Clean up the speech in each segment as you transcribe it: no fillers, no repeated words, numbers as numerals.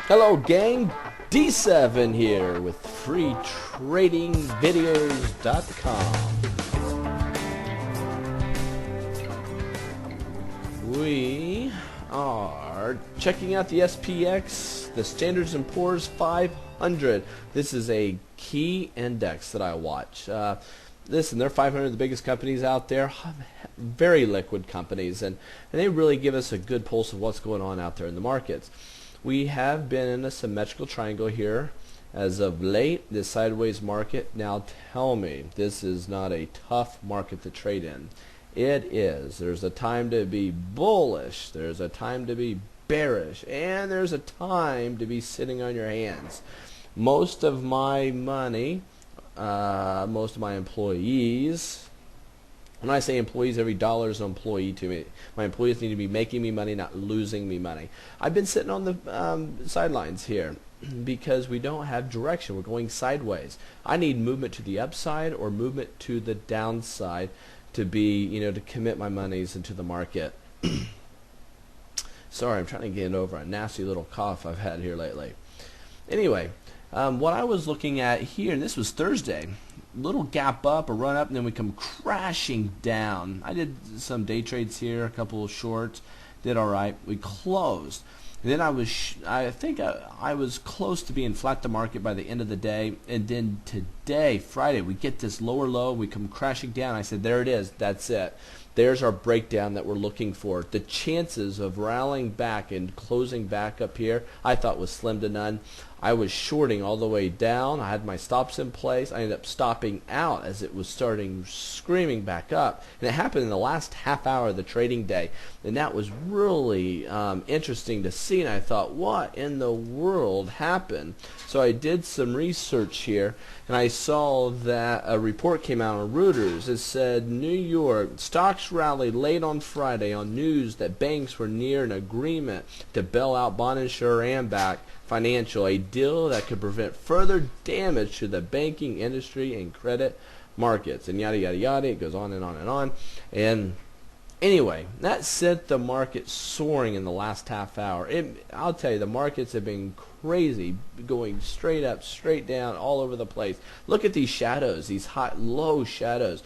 Hello gang, D7 here with freetradingvideos.com. We are checking out the SPX, the Standards & Poor's 500. This is a key index that I watch. Listen, they're 500 of the biggest companies out there, very liquid companies, and they really give us a good pulse of what's going on out there in the markets. We have been in a symmetrical triangle here as of late, this sideways market. Now tell me, this is not a tough market to trade in. It is. There's a time to be bullish, there's a time to be bearish, and there's a time to be sitting on your hands. Most of my money, most of my employees, when I say employees, every dollar is an employee to me. My employees need to be making me money, not losing me money. I've been sitting on the sidelines here because we don't have direction. We're going sideways. I need movement to the upside or movement to the downside to be, to commit my monies into the market. Sorry, I'm trying to get over a nasty little cough I've had here lately. Anyway, what I was looking at here, and this was Thursday, little gap up, a run up, and then we come crashing down. I did some day trades here, a couple of shorts, did all right. We closed. And then I think I was close to being flat to market by the end of the day, and then today, Friday, we get this lower low, we come crashing down. I said, there it is, that's it. There's our breakdown that we're looking for. The chances of rallying back and closing back up here, I thought was slim to none. I was shorting all the way down. I had my stops in place. I ended up stopping out as it was starting screaming back up. And it happened in the last half hour of the trading day. And that was really interesting to see. And I thought, what in the world happened? So I did some research here, and I saw that a report came out on Reuters. It said New York stocks rallied late on Friday on news that banks were near an agreement to bail out bond insurer Ambac Financial, a deal that could prevent further damage to the banking industry and credit markets, and yada yada yada. It goes on and on and on. And anyway, that sent the market soaring in the last half hour. I'll tell you, the markets have been crazy, going straight up, straight down, all over the place. Look at these shadows, these hot, low shadows.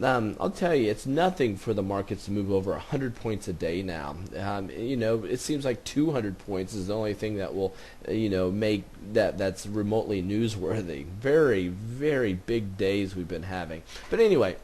I'll tell you, it's nothing for the markets to move over 100 points a day now. It seems like 200 points is the only thing that will, make that's remotely newsworthy. Very, very big days we've been having. But anyway,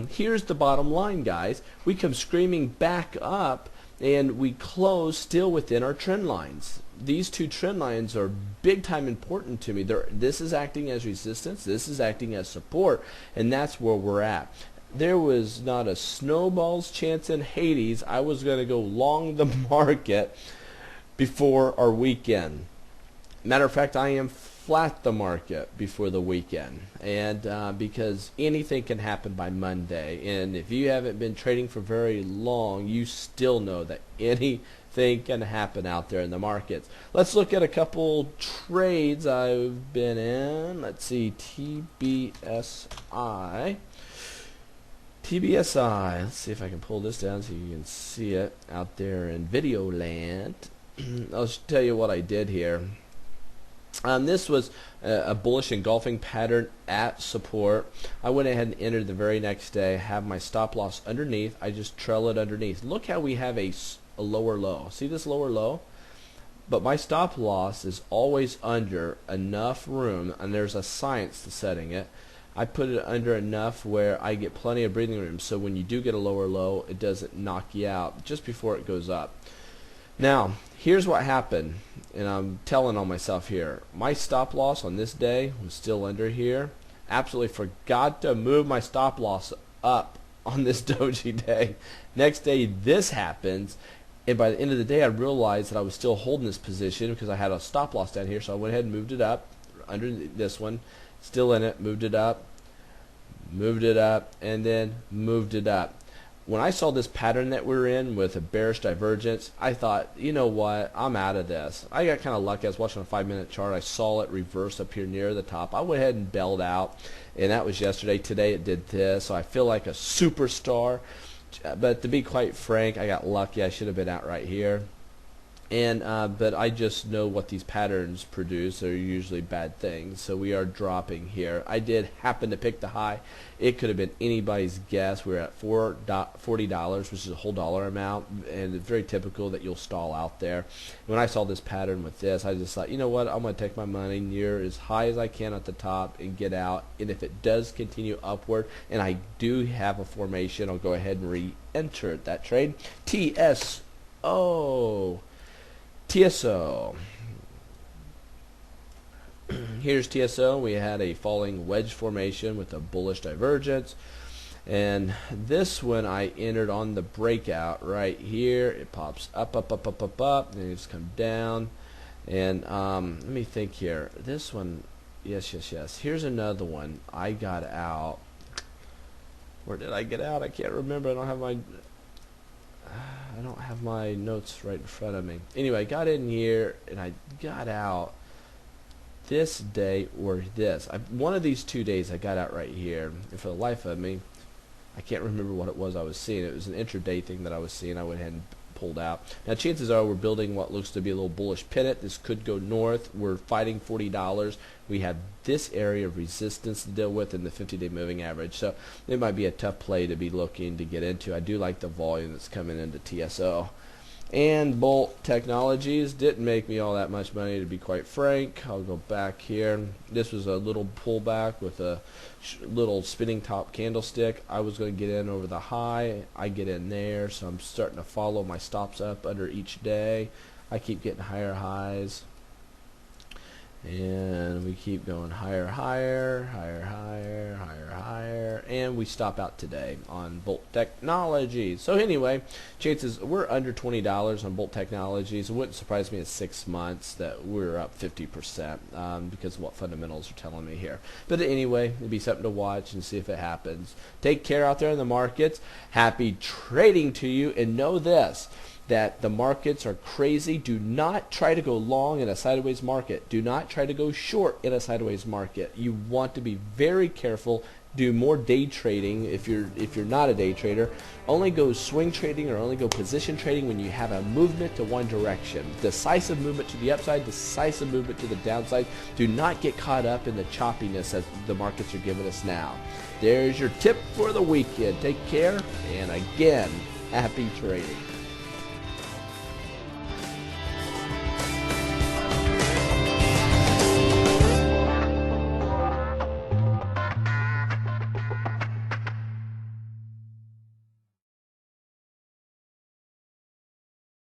here's the bottom line, guys. We come screaming back up, and we close still within our trend lines. These two trend lines are big time important to me. This is acting as resistance, this is acting as support, and that's where we're at. There was not a snowball's chance in Hades I was going to go long the market before our weekend. Matter of fact, I am flat the market before the weekend, and because anything can happen by Monday, and if you haven't been trading for very long, you still know that anything can happen out there in the markets. Let's look at a couple trades I've been in. Let's see, TBSI. Let's see if I can pull this down so you can see it out there in video land. I'll just tell you what I did here. This was a bullish engulfing pattern at support. I went ahead and entered the very next day, have my stop loss underneath. I just trail it underneath. Look how we have a lower low. See this lower low? But my stop loss is always under enough room, and there's a science to setting it. I put it under enough where I get plenty of breathing room, so when you do get a lower low, it doesn't knock you out just before it goes up. Now, here's what happened, and I'm telling on myself here. My stop loss on this day was still under here. Absolutely forgot to move my stop loss up on this doji day. Next day, this happens, and by the end of the day, I realized that I was still holding this position because I had a stop loss down here, so I went ahead and moved it up under this one. Still in it, moved it up, and then moved it up. When I saw this pattern that we're in with a bearish divergence, I thought, you know what, I'm out of this. I got kind of lucky. I was watching a 5-minute chart. I saw it reverse up here near the top. I went ahead and bailed out, and that was yesterday. Today it did this, so I feel like a superstar. But to be quite frank, I got lucky. I should have been out right here. And but I just know what these patterns produce are usually bad things. So we are dropping here. I did happen to pick the high. It could have been anybody's guess. We're at $40, which is a whole dollar amount, and it's very typical that you'll stall out there. When I saw this pattern with this, I just thought, you know what, I'm going to take my money near as high as I can at the top and get out. And if it does continue upward, and I do have a formation, I'll go ahead and re-enter that trade. TSO. Here's TSO. We had a falling wedge formation with a bullish divergence, and this one I entered on the breakout right here. It pops up, and it's come down. And let me think here. This one, yes. Here's another one. I got out. Where did I get out? I can't remember. I don't have my notes right in front of me. Anyway, I got in here and I got out this day or this. One of these 2 days I got out right here. And for the life of me, I can't remember what it was I was seeing. It was an intraday thing that I was seeing. I went ahead and pulled out. Now chances are we're building what looks to be a little bullish pivot. This could go north. We're fighting $40. We have this area of resistance to deal with in the 50-day moving average. So it might be a tough play to be looking to get into. I do like the volume that's coming into TSO. And Bolt Technologies didn't make me all that much money, to be quite frank. I'll go back here. This was a little pullback with a little spinning top candlestick. I was going to get in over the high. I get in there, so I'm starting to follow my stops up under each day. I keep getting higher highs. And we keep going higher, and we stop out today on Bolt Technologies. So anyway, chances we're under $20 on Bolt Technologies. It wouldn't surprise me in 6 months that we're up 50% because of what fundamentals are telling me here. But anyway, it'd be something to watch and see if it happens. Take care out there in the markets. Happy trading to you, and know this, that the markets are crazy. Do not try to go long in a sideways market. Do not try to go short in a sideways market. You want to be very careful. Do more day trading if you're not a day trader. Only go swing trading or only go position trading when you have a movement to one direction. Decisive movement to the upside, decisive movement to the downside. Do not get caught up in the choppiness that the markets are giving us now. There's your tip for the weekend. Take care, and again, happy trading.